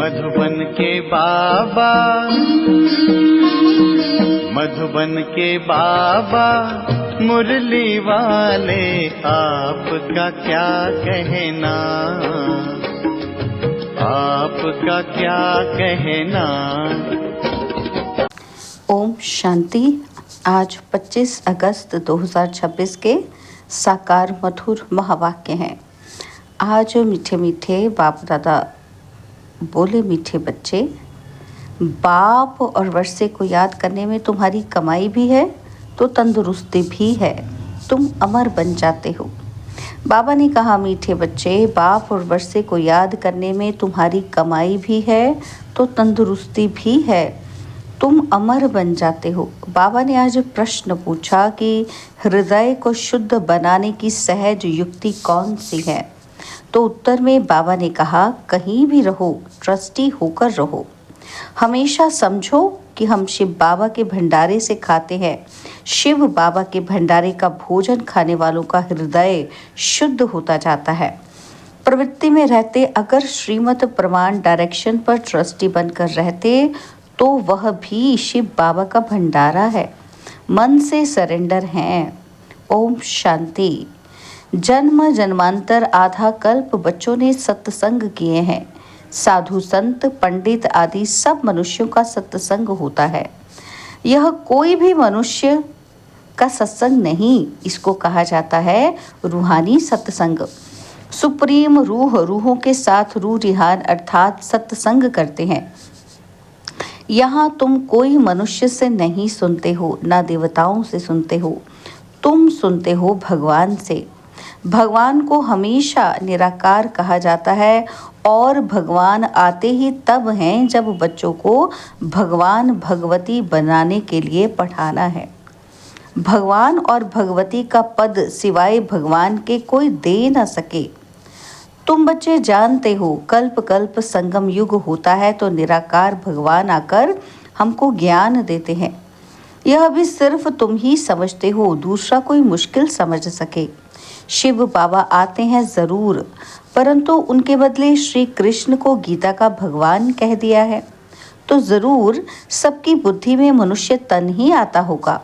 मधुबन के बाबा, मधुबन के बाबा मुरली वाले, आपका क्या कहना, आपका क्या कहना। ओम शांति। आज 25 अगस्त 2026 के साकार मधुर महावाक्य हैं। आज मीठे मीठे बाप दादा बोले, मीठे बच्चे, बाप और वर्षे को याद करने में तुम्हारी कमाई भी है तो तंदुरुस्ती भी है, तुम अमर बन जाते हो। बाबा ने कहा, मीठे बच्चे, बाप और वर्षे को याद करने में तुम्हारी कमाई भी है तो तंदुरुस्ती भी है, तुम अमर बन जाते हो। बाबा ने आज प्रश्न पूछा कि हृदय को शुद्ध बनाने की सहज युक्ति कौन सी है। तो उत्तर में बाबा ने कहा, कहीं भी रहो, ट्रस्टी होकर रहो। हमेशा समझो कि हम शिव बाबा के भंडारे से खाते हैं। शिव बाबा के भंडारे का भोजन खाने वालों का हृदय शुद्ध होता जाता है। प्रवृत्ति में रहते अगर श्रीमत प्रमाण डायरेक्शन पर ट्रस्टी बनकर रहते तो वह भी शिव बाबा का भंडारा है। मन से सरेंडर हैं। ओम शांति। जन्म जन्मांतर आधा कल्प बच्चों ने सत्संग किए हैं। साधु संत पंडित आदि सब मनुष्यों का सत्संग होता है। यह कोई भी मनुष्य का सत्संग नहीं, इसको कहा जाता है रूहानी सत्संग। सुप्रीम रूह रूहों के साथ रूह रिहान अर्थात सत्संग करते हैं। यहाँ तुम कोई मनुष्य से नहीं सुनते हो, ना देवताओं से सुनते हो, तुम सुनते हो भगवान से। भगवान को हमेशा निराकार कहा जाता है और भगवान आते ही तब हैं जब बच्चों को भगवान भगवती बनाने के लिए पढ़ाना है। भगवान और भगवती का पद सिवाय भगवान के कोई दे न सके। तुम बच्चे जानते हो, कल्प कल्प संगम युग होता है तो निराकार भगवान आकर हमको ज्ञान देते हैं। यह भी सिर्फ तुम ही समझते हो, दूसरा कोई मुश्किल समझ सके। शिव बाबा आते हैं जरूर, परंतु उनके बदले श्री कृष्ण को गीता का भगवान कह दिया है तो जरूर सबकी बुद्धि में मनुष्य तन ही आता होगा।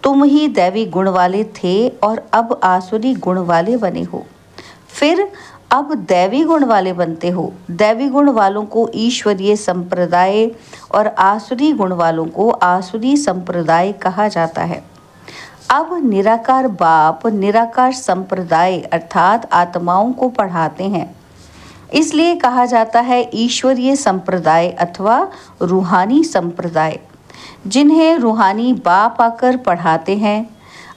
तुम ही दैवी गुण वाले थे और अब आसुरी गुण वाले बने हो, फिर अब दैवी गुण वाले बनते हो। दैवी गुण वालों को ईश्वरीय संप्रदाय और आसुरी गुण वालों को आसुरी संप्रदाय कहा जाता है। अब निराकार बाप निराकार संप्रदाय अर्थात आत्माओं को पढ़ाते हैं, इसलिए कहा जाता है ईश्वरीय संप्रदाय अथवा रूहानी संप्रदाय, जिन्हें रूहानी बाप आकर पढ़ाते हैं।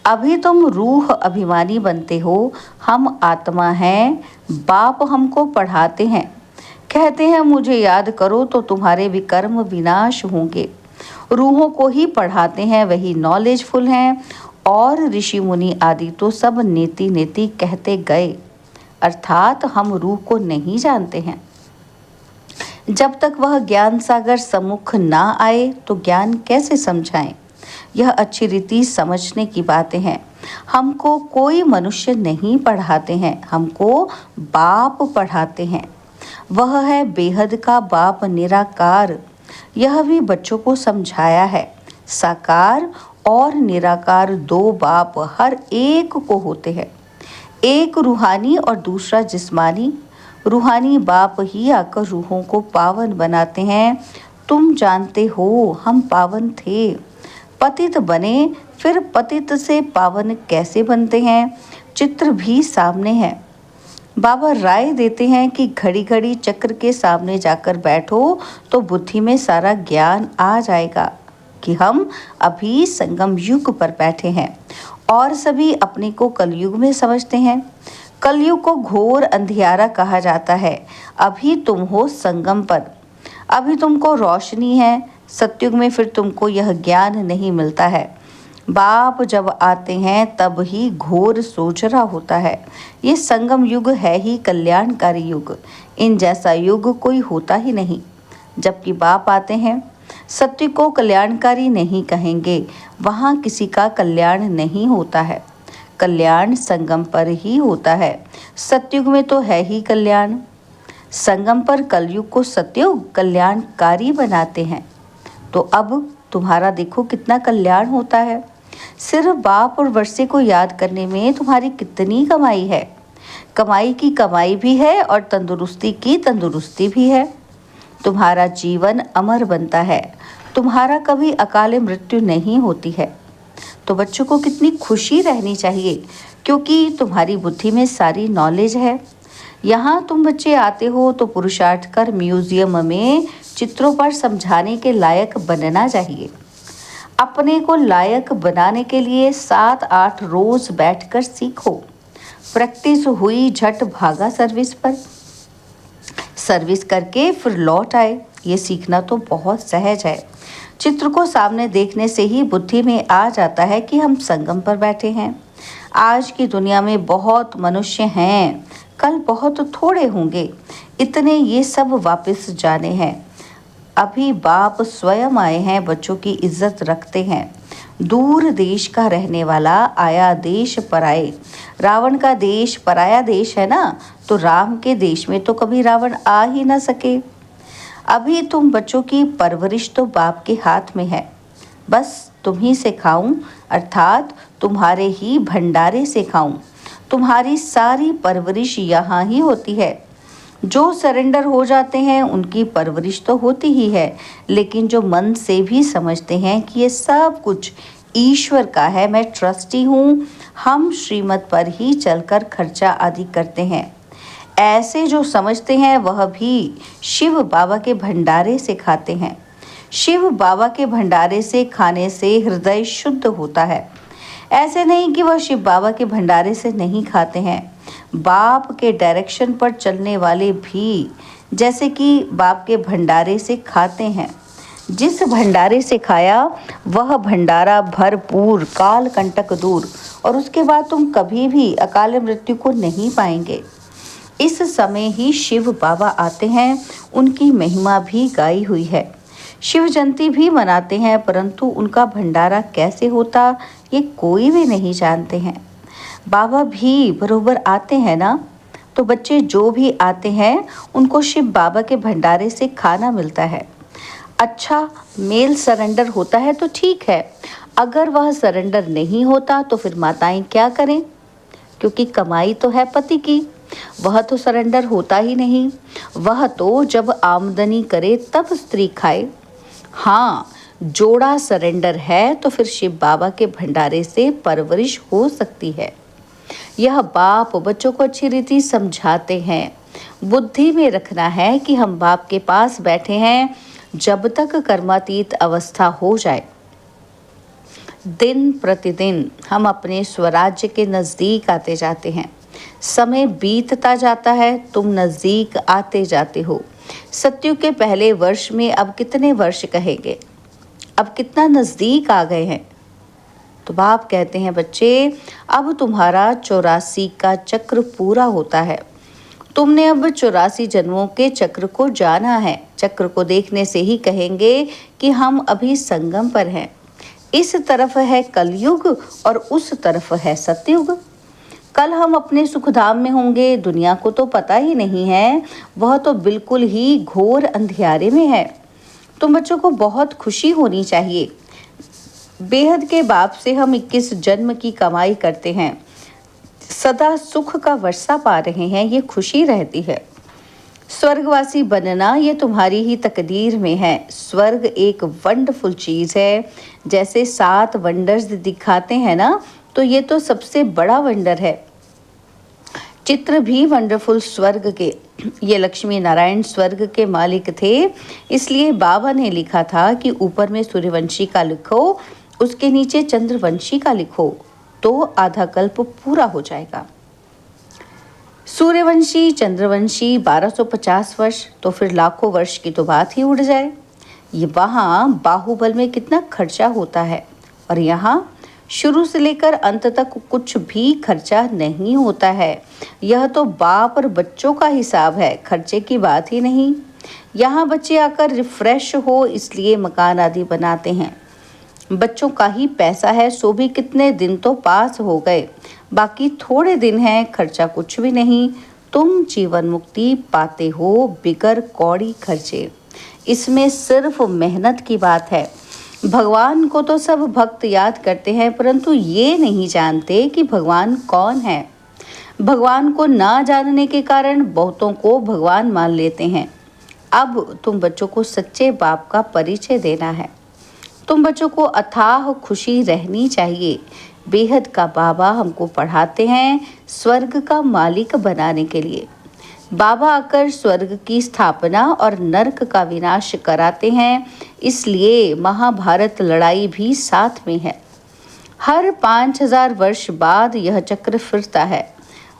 अभी तुम रूह अभिमानी बनते हो, हम आत्मा हैं, बाप हमको पढ़ाते हैं, कहते हैं मुझे याद करो तो तुम्हारे विकर्म विनाश होंगे। रूहों को ही पढ़ाते हैं, वही नॉलेजफुल हैं और ऋषि मुनि आदि तो सब नेति नेति कहते गए, अर्थात हम रूह को नहीं जानते हैं। जब तक वह ज्ञान सागर सम्मुख ना आए तो ज्ञान कैसे समझाएं। यह अच्छी रीति समझने की बातें हैं। हमको कोई मनुष्य नहीं पढ़ाते हैं, हमको बाप पढ़ाते हैं। वह है बेहद का बाप निराकार। यह भी बच्चों को समझाया है। साकार और निराकार दो बाप हर एक को होते हैं, एक रूहानी और दूसरा जिस्मानी। रूहानी बाप ही आकर रूहों को पावन बनाते हैं। तुम जानते हो हम पावन थे, पतित बने, फिर पतित से पावन कैसे बनते हैं, चित्र भी सामने है। बाबा राय देते हैं कि घड़ी घड़ी चक्र के सामने जाकर बैठो तो बुद्धि में सारा ज्ञान आ जाएगा कि हम अभी संगम युग पर बैठे हैं और सभी अपने को कलयुग में समझते हैं। कलयुग को घोर अंधियारा कहा जाता है। अभी तुम हो संगम पर, अभी तुमको रोशनी है। सतयुग में फिर तुमको यह ज्ञान नहीं मिलता है। बाप जब आते हैं तब ही घोर सोचरा होता है। ये संगम युग है ही कल्याणकारी युग, इन जैसा युग कोई होता ही नहीं। जबकि बाप आते हैं, सत्य को कल्याणकारी नहीं कहेंगे, वहाँ किसी का कल्याण नहीं होता है। कल्याण संगम पर ही होता है। सतयुग में तो है ही कल्याण। संगम पर कलयुग को सतयुग कल्याणकारी बनाते हैं। तो अब तुम्हारा देखो कितना कल्याण होता है। सिर्फ बाप और वर्षे को याद करने में तुम्हारी कितनी कमाई है। कमाई की कमाई भी है और तंदुरुस्ती की तंदुरुस्ती भी है। तुम्हारा जीवन अमर बनता है। तुम्हारा कभी अकाले मृत्यु नहीं होती है। तो बच्चों को कितनी खुशी रहनी चाहिए, क्योंकि तुम्हारी बुद्धि में सारी नॉलेज है। यहाँ तुम बच्चे आते हो तो पुरुषार्थ कर म्यूजियम में चित्रों पर समझाने के लायक बनना चाहिए। अपने को लायक बनाने के लिए 7-8 रोज बैठकर सीखो। प्रैक्टिस हुई, झट भागा सर्विस पर। सर्विस करके फिर लौट आए। ये सीखना तो बहुत सहज है। चित्र को सामने देखने से ही बुद्धि में आ जाता है कि हम संगम पर बैठे हैं। आज की दुनिया में बहुत मनुष्य हैं, कल बहुत थोड़े होंगे। इतने ये सब वापस जाने हैं। अभी बाप स्वयं आए हैं, बच्चों की इज्जत रखते हैं। दूर देश का रहने वाला आया देश पराए। रावण का देश पराया देश है ना, तो राम के देश में तो कभी रावण आ ही ना सके। अभी तुम बच्चों की परवरिश तो बाप के हाथ में है। बस तुम ही से खाऊं, अर्थात तुम्हारे ही भंडारे से खाऊं। तुम्हारी सारी परवरिश यहाँ ही होती है। जो सरेंडर हो जाते हैं उनकी परवरिश तो होती ही है, लेकिन जो मन से भी समझते हैं कि ये सब कुछ ईश्वर का है, मैं ट्रस्टी हूँ, हम श्रीमत पर ही चलकर खर्चा आदि करते हैं, ऐसे जो समझते हैं वह भी शिव बाबा के भंडारे से खाते हैं। शिव बाबा के भंडारे से खाने से हृदय शुद्ध होता है। ऐसे नहीं कि वह शिव बाबा के भंडारे से नहीं खाते हैं। बाप के डायरेक्शन पर चलने वाले भी जैसे कि बाप के भंडारे से खाते हैं। जिस भंडारे से खाया वह भंडारा भरपूर, काल कंटक दूर, और उसके बाद तुम कभी भी अकाल मृत्यु को नहीं पाएंगे। इस समय ही शिव बाबा आते हैं, उनकी महिमा भी गाई हुई है। शिव जयंती भी मनाते हैं, परंतु उनका भंडारा कैसे होता ये कोई भी नहीं जानते हैं। बाबा भी बरोबर आते हैं ना, तो बच्चे जो भी आते हैं उनको शिव बाबा के भंडारे से खाना मिलता है। अच्छा, मेल सरेंडर होता है तो ठीक है, अगर वह सरेंडर नहीं होता तो फिर माताएं क्या करें, क्योंकि कमाई तो है पति की, वह तो सरेंडर होता ही नहीं। वह तो जब आमदनी करे तब स्त्री खाए। हाँ, जोड़ा सरेंडर है तो फिर शिव बाबा के भंडारे से परवरिश हो सकती है। यह बाप बच्चों को अच्छी रीति समझाते हैं। बुद्धि में रखना है कि हम बाप के पास बैठे हैं जब तक कर्मातीत अवस्था हो जाए। दिन प्रतिदिन हम अपने स्वराज्य के नज़दीक आते जाते हैं। समय बीतता जाता है, तुम नज़दीक आते जाते हो। सत्युग के पहले वर्ष में अब कितने वर्ष कहेंगे, अब कितना नज़दीक आ गए हैं। तो बाप कहते हैं बच्चे, अब तुम्हारा 84 का चक्र पूरा होता है। तुमने अब 84 जन्मों के चक्र को जाना है। चक्र को देखने से ही कहेंगे कि हम अभी संगम पर हैं। इस तरफ है कलयुग और उस तरफ है सतयुग। कल हम अपने सुखधाम में होंगे, दुनिया को तो पता ही नहीं है, वह तो बिल्कुल ही घोर अंधियारे में है। तुम बच्चों को बहुत खुशी होनी चाहिए। बेहद के बाप से हम 21 जन्म की कमाई करते हैं, सदा सुख का वर्षा पा रहे हैं, ये खुशी रहती है। स्वर्गवासी बनना ये तुम्हारी ही तकदीर में है। स्वर्ग एक वंडरफुल चीज़ है। जैसे 7 वंडर्स दिखाते हैं ना, तो ये तो सबसे बड़ा वंडर है। चित्र भी वंडरफुल स्वर्ग के। ये लक्ष्मी नारायण स्वर्ग के मालिक थे, इसलिए बाबा ने लिखा था कि ऊपर में सूर्यवंशी का लिखो, उसके नीचे चंद्रवंशी का लिखो, तो आधा कल्प पूरा हो जाएगा। सूर्यवंशी चंद्रवंशी 1250 वर्ष, तो फिर लाखों वर्ष की तो बात ही उड़ जाए। ये वहाँ बाहुबल में कितना खर्चा होता है, और यहाँ शुरू से लेकर अंत तक कुछ भी खर्चा नहीं होता है। यह तो बाप और बच्चों का हिसाब है, खर्चे की बात ही नहीं। यहाँ बच्चे आकर रिफ्रेश हो इसलिए मकान आदि बनाते हैं। बच्चों का ही पैसा है, सो भी कितने दिन तो पास हो गए, बाकी थोड़े दिन हैं, खर्चा कुछ भी नहीं। तुम जीवन मुक्ति पाते हो बिगर कौड़ी खर्चे। इसमें सिर्फ मेहनत की बात है। भगवान को तो सब भक्त याद करते हैं, परंतु ये नहीं जानते कि भगवान कौन है। भगवान को ना जानने के कारण बहुतों को भगवान मान लेते हैं। अब तुम बच्चों को सच्चे बाप का परिचय देना है। तुम बच्चों को अथाह खुशी रहनी चाहिए। बेहद का बाबा हमको पढ़ाते हैं स्वर्ग का मालिक बनाने के लिए। बाबा आकर स्वर्ग की स्थापना और नरक का विनाश कराते हैं, इसलिए महाभारत लड़ाई भी साथ में है। हर 5000 वर्ष बाद यह चक्र फिरता है।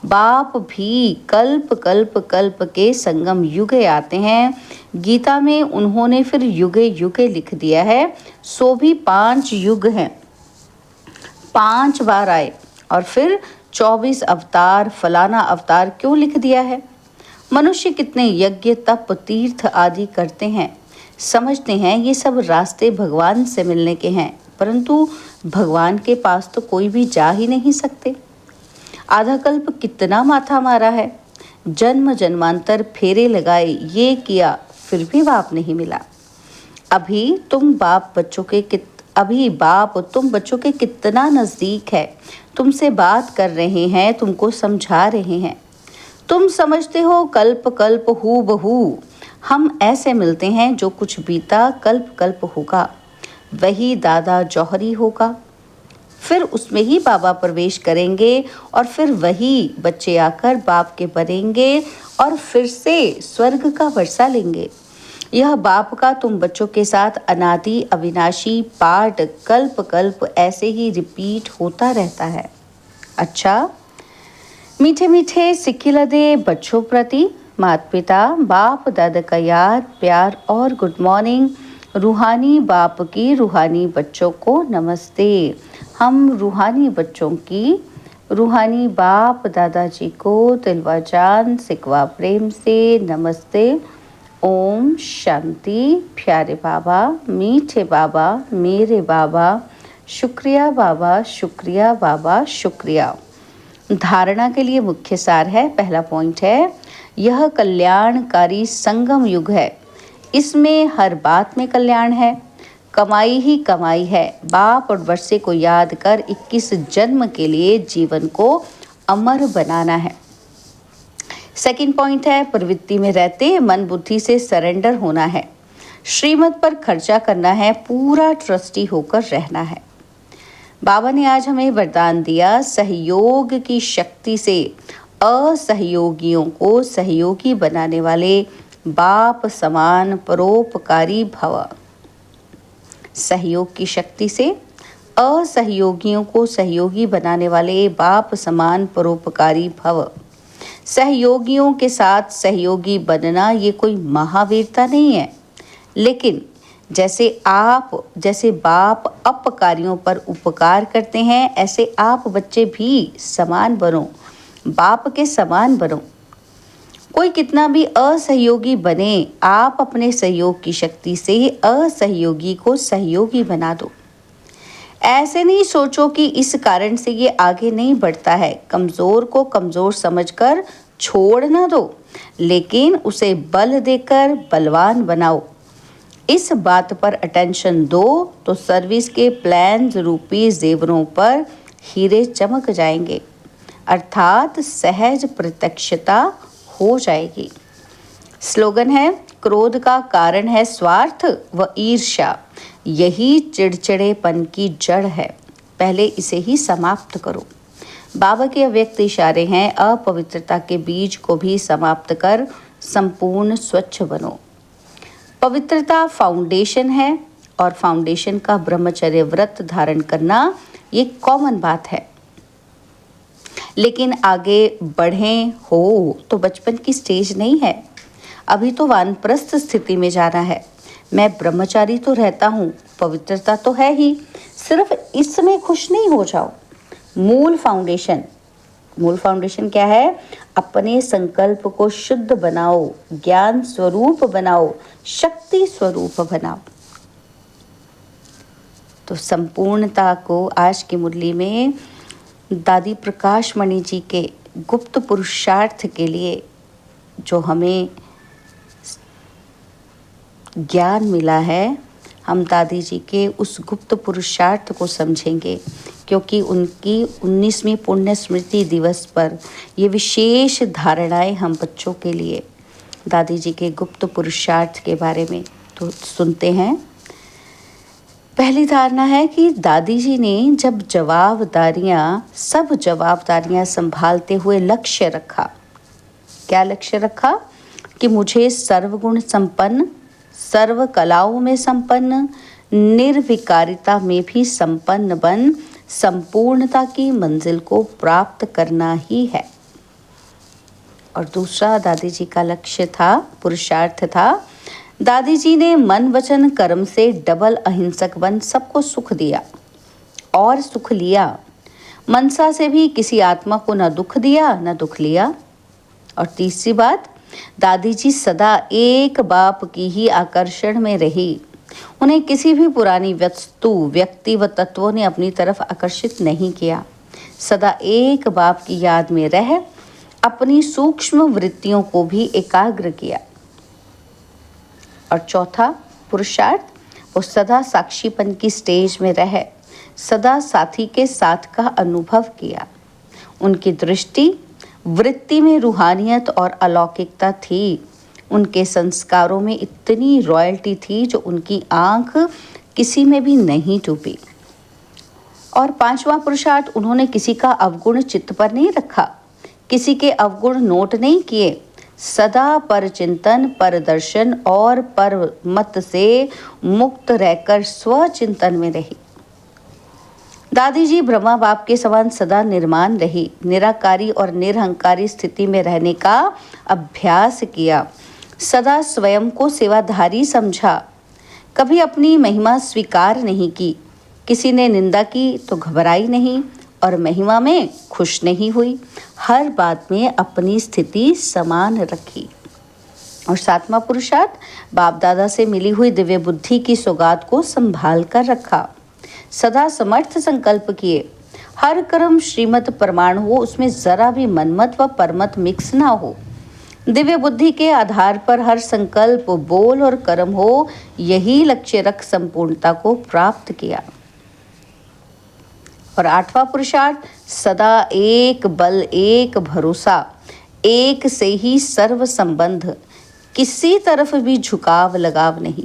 बाप भी कल्प कल्प कल्प के संगम युगे आते हैं। गीता में उन्होंने फिर युगे युगे लिख दिया है, सो भी 5 युग हैं। 5 बार आए और फिर 24 अवतार, फलाना अवतार क्यों लिख दिया है? मनुष्य कितने यज्ञ तप तीर्थ आदि करते हैं, समझते हैं ये सब रास्ते भगवान से मिलने के हैं, परंतु भगवान के पास तो कोई भी जा ही नहीं सकते। आधा कल्प कितना माथा मारा है, जन्म जन्मांतर फेरे लगाए, ये किया, फिर भी बाप नहीं मिला। अभी बाप तुम बच्चों के कितना नजदीक है, तुमसे बात कर रहे हैं, तुमको समझा रहे हैं। तुम समझते हो कल्प कल्प हू बहू हम ऐसे मिलते हैं, जो कुछ बीता कल्प कल्प होगा वही दादा जौहरी होगा। फिर उसमें ही बाबा प्रवेश करेंगे और फिर वही बच्चे आकर बाप के बनेंगे और फिर से स्वर्ग का वर्षा लेंगे। यह बाप का तुम बच्चों के साथ अनादि अविनाशी पाठ कल्प कल्प ऐसे ही रिपीट होता रहता है। अच्छा, मीठे मीठे सिक्किलदे बच्चों प्रति माता पिता बाप दादा का याद प्यार और गुड मॉर्निंग। रूहानी बाप की रूहानी बच्चों को नमस्ते। हम रूहानी बच्चों की रूहानी बाप दादाजी को दिलवा जान सिकवा प्रेम से नमस्ते। ओम शांति। प्यारे बाबा, मीठे बाबा, मेरे बाबा, शुक्रिया बाबा, शुक्रिया बाबा, शुक्रिया। धारणा के लिए मुख्य सार है, पहला पॉइंट है, यह कल्याणकारी संगम युग है। इसमें हर बात में कल्याण है, कमाई ही कमाई है। बाप और वर्षे को याद कर 21 जन्म के लिए जीवन को अमर बनाना है। सेकंड पॉइंट है, प्रवृत्ति में रहते मन बुद्धि से सरेंडर होना है। श्रीमत पर खर्चा करना है, पूरा ट्रस्टी होकर रहना है। बाबा ने आज हमें वरदान दिया, सहयोग की शक्ति से असहयोगियों को सहयोगी बनाने वाले बाप समान परोपकारी भव। सहयोग की शक्ति से असहयोगियों को सहयोगी बनाने वाले बाप समान परोपकारी भव। सहयोगियों के साथ सहयोगी बनना ये कोई महावीरता नहीं है, लेकिन जैसे बाप अपकारियों पर उपकार करते हैं, ऐसे आप बच्चे भी समान बनो, बाप के समान बनो। कोई कितना भी असहयोगी बने, आप अपने सहयोग की शक्ति से असहयोगी को सहयोगी बना दो। ऐसे नहीं सोचो कि इस कारण से ये आगे नहीं बढ़ता है। कमज़ोर को कमज़ोर समझकर छोड़ ना दो, लेकिन उसे बल देकर बलवान बनाओ। इस बात पर अटेंशन दो तो सर्विस के प्लान रूपी जेवरों पर हीरे चमक जाएंगे, अर्थात सहज प्रत्यक्षता हो जाएगी। स्लोगन है, क्रोध का कारण है स्वार्थ व ईर्ष्या, यही चिड़चिड़ेपन की जड़ है, पहले इसे ही समाप्त करो। बाबा के अव्यक्त इशारे हैं, अपवित्रता के बीज को भी समाप्त कर संपूर्ण स्वच्छ बनो। पवित्रता फाउंडेशन है और फाउंडेशन का ब्रह्मचर्य व्रत धारण करना ये कॉमन बात है, लेकिन आगे बढ़ें हो तो बचपन की स्टेज नहीं है, अभी तो वानप्रस्थ स्थिति में जाना है। मैं ब्रह्मचारी तो रहता हूँ, पवित्रता तो है ही, सिर्फ इसमें खुश नहीं हो जाओ। मूल फाउंडेशन क्या है? अपने संकल्प को शुद्ध बनाओ, ज्ञान स्वरूप बनाओ, शक्ति स्वरूप बनाओ। तो संपूर्णता को आज की मुरली में दादी प्रकाश मणि जी के गुप्त पुरुषार्थ के लिए जो हमें ज्ञान मिला है, हम दादी जी के उस गुप्त पुरुषार्थ को समझेंगे, क्योंकि उनकी 19वीं पुण्य स्मृति दिवस पर ये विशेष धारणाएं हम बच्चों के लिए दादी जी के गुप्त पुरुषार्थ के बारे में तो सुनते हैं। पहली धारणा है कि दादी जी ने जब सब जवाबदारियां संभालते हुए लक्ष्य रखा। क्या लक्ष्य रखा? कि मुझे सर्वगुण संपन्न, सर्व कलाओं में संपन्न, निर्विकारिता में भी संपन्न बन संपूर्णता की मंजिल को प्राप्त करना ही है। और दूसरा दादी जी का लक्ष्य था, पुरुषार्थ था, दादी जी ने मन वचन कर्म से डबल अहिंसक बन सबको सुख दिया और सुख लिया। मनसा से भी किसी आत्मा को न दुख दिया न दुख लिया। और तीसरी बात, दादी जी सदा एक बाप की ही आकर्षण में रही। उन्हें किसी भी पुरानी वस्तु, व्यक्ति व तत्वों ने अपनी तरफ आकर्षित नहीं किया। सदा एक बाप की याद में रह अपनी सूक्ष्म वृत्तियों को भी एकाग्र किया। और चौथा पुरुषार्थ, वो सदा साक्षीपन की स्टेज में रह सदा साथी के साथ का अनुभव किया। उनकी दृष्टि वृत्ति में रूहानियत और अलौकिकता थी। उनके संस्कारों में इतनी रॉयल्टी थी जो उनकी आंख किसी में भी नहीं डूबी। और पांचवा पुरुषार्थ, उन्होंने किसी का अवगुण चित्त पर नहीं रखा, किसी के अवगुण नोट नहीं किए। सदा पर चिंतन, पर दर्शन और पर मत से मुक्त रहकर स्वचिंतन में रही। दादी जी ब्रह्मा बाप के समान सदा निर्माण रही, निराकारी और निरहंकारी स्थिति में रहने का अभ्यास किया। सदा स्वयं को सेवाधारी समझा, कभी अपनी महिमा स्वीकार नहीं की। किसी ने निंदा की तो घबराई नहीं और महिमा में खुश नहीं हुई। हर बात में अपनी स्थिति समान रखी। और सातवां पुरुषार्थ, बाप दादा से मिली हुई दिव्य बुद्धि की सौगात को संभाल कर रखा। सदा समर्थ संकल्प किए, हर कर्म श्रीमत प्रमाण हो, उसमें जरा भी मनमत व परमत मिक्स ना हो। दिव्य बुद्धि के आधार पर हर संकल्प, बोल और कर्म हो, यही लक्ष्य रख संपूर्णता को प्राप्त किया। और आठवां पुरुषार्थ, सदा एक बल, एक भरोसा, एक से ही सर्व संबंध, किसी तरफ भी झुकाव लगाव नहीं।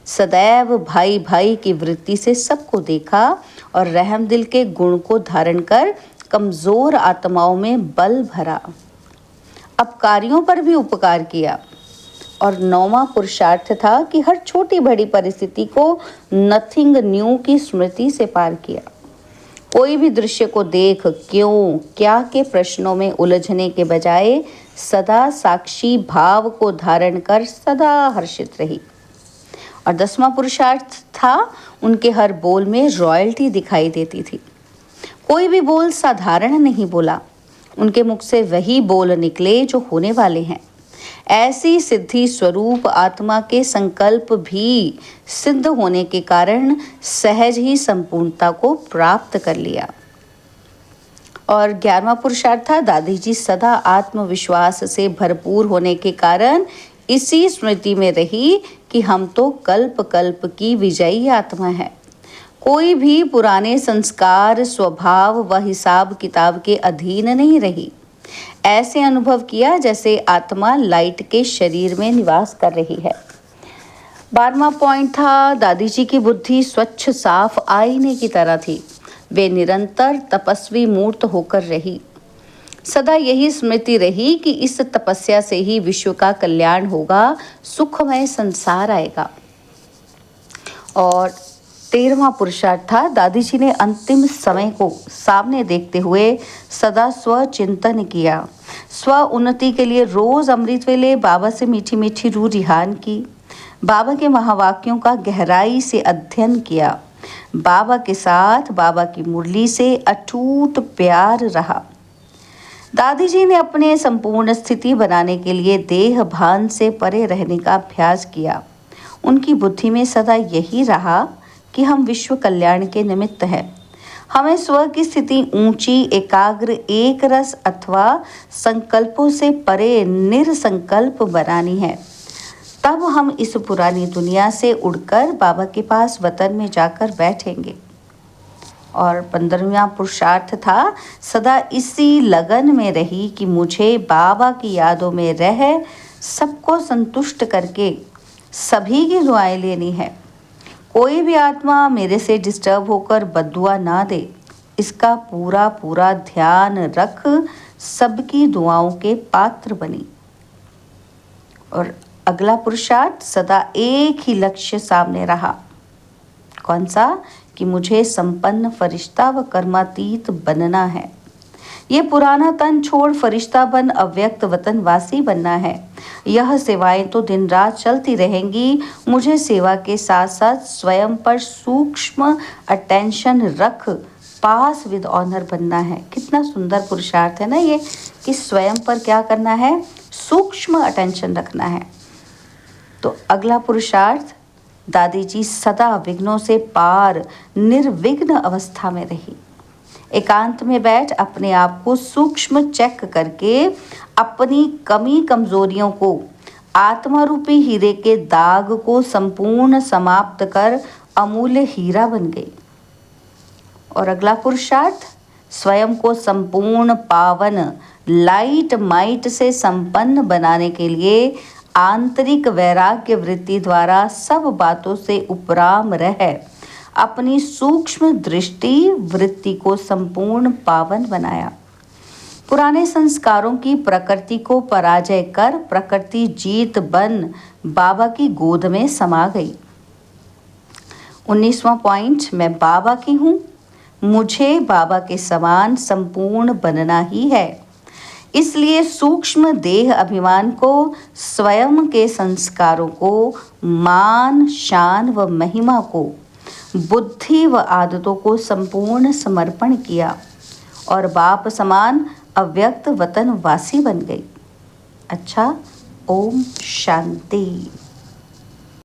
सदैव भाई भाई की वृत्ति से सबको देखा और रहम दिल के गुण को धारण कर कमजोर आत्माओं में बल भरा। अपकारियों पर भी उपकार किया। और नौवां पुरुषार्थ था कि हर छोटी बड़ी परिस्थिति को नथिंग न्यू की स्मृति से पार किया। कोई भी दृश्य को देख क्यों, क्या के प्रश्नों में उलझने के बजाय सदा साक्षी भाव को धारण कर सदा हर्षित रही। और 10वां पुरुषार्थ था, उनके हर बोल में रॉयल्टी दिखाई देती थी। कोई भी बोल साधारण नहीं बोला, उनके मुख से वही बोल निकले जो होने वाले हैं। ऐसी सिद्धि स्वरूप आत्मा के संकल्प भी सिद्ध होने के कारण सहज ही संपूर्णता को प्राप्त कर लिया। और 11वां पुरुषार्थ था, दादी जी सदा आत्मविश्वास से भरपूर होने के कारण इसी स्मृति में रही कि हम तो कल्प कल्प की विजयी आत्मा है। कोई भी पुराने संस्कार, स्वभाव व हिसाब किताब के अधीन नहीं रही। ऐसे अनुभव किया जैसे आत्मा लाइट के शरीर में निवास कर रही है। 12वां पॉइंट था, दादी जी की बुद्धि स्वच्छ साफ आईने की तरह थी। वे निरंतर तपस्वी मूर्त होकर रही। सदा यही स्मृति रही कि इस तपस्या से ही विश्व का कल्याण होगा, सुखमय संसार आएगा। और 13वां पुरुषार्थ था, दादी जी ने अंतिम समय को सामने देखते हुए सदा स्वचिंतन किया। स्व उन्नति के लिए रोज अमृत वेले बाबा से मीठी मीठी रूह रिहान की। बाबा के महावाक्यों का गहराई से अध्ययन किया। बाबा के साथ बाबा की मुरली से अटूट प्यार रहा। दादी जी ने अपने संपूर्ण स्थिति बनाने के लिए देह भान से परे रहने का अभ्यास किया। उनकी बुद्धि में सदा यही रहा कि हम विश्व कल्याण के निमित्त हैं। हमें स्व की स्थिति ऊंची, एकाग्र, एक रस अथवा संकल्पों से परे निरसंकल्प बनानी है। तब हम इस पुरानी दुनिया से उड़कर बाबा के पास वतन में जाकर बैठेंगे। और 15वां पुरुषार्थ था, सदा इसी लगन में रही कि मुझे बाबा की यादों में रह सबको संतुष्ट करके सभी की दुआएं लेनी है। कोई भी आत्मा मेरे से डिस्टर्ब होकर बद्दुआ ना दे, इसका पूरा पूरा ध्यान रख सबकी दुआओं के पात्र बनी। और अगला पुरुषार्थ, सदा एक ही लक्ष्य सामने रहा। कौन सा? कि मुझे संपन्न फरिश्ता व कर्मातीत बनना है। ये पुराना तन छोड़ फरिश्ता बन अव्यक्त वतनवासी बनना है। यह सेवाएं तो दिन रात चलती रहेंगी। मुझे सेवा के साथ साथ स्वयं पर सूक्ष्म अटेंशन रख पास विद ऑनर बनना है। कितना सुंदर पुरुषार्थ है ना ये, कि स्वयं पर क्या करना है? सूक्ष्म अटेंशन रखना है। तो अगला पुरुषार्थ, दादी जी सदा विघ्नों से पार निर्विघ्न अवस्था में रही। एकांत में बैठ अपने आप को सूक्ष्म चेक करके अपनी कमी कमजोरियों को, आत्मा रूपी हीरे के दाग को संपूर्ण समाप्त कर अमूल्य हीरा बन गई। और अगला पुरुषार्थ, स्वयं को संपूर्ण पावन लाइट माइट से संपन्न बनाने के लिए आंतरिक वैराग्य वृत्ति द्वारा सब बातों से उपराम रह अपनी सूक्ष्म दृष्टि वृत्ति को संपूर्ण पावन बनाया। पुराने संस्कारों की प्रकृति को पराजय कर प्रकृति जीत बन बाबा की गोद में समा गई। 19वां पॉइंट, मैं बाबा की हूँ, मुझे बाबा के समान संपूर्ण बनना ही है। इसलिए सूक्ष्म देह अभिमान को, स्वयं के संस्कारों को, मान शान व महिमा को, बुद्धि व आदतों को संपूर्ण समर्पण किया और बाप समान अव्यक्त वतनवासी बन गई। अच्छा, ओम शांति।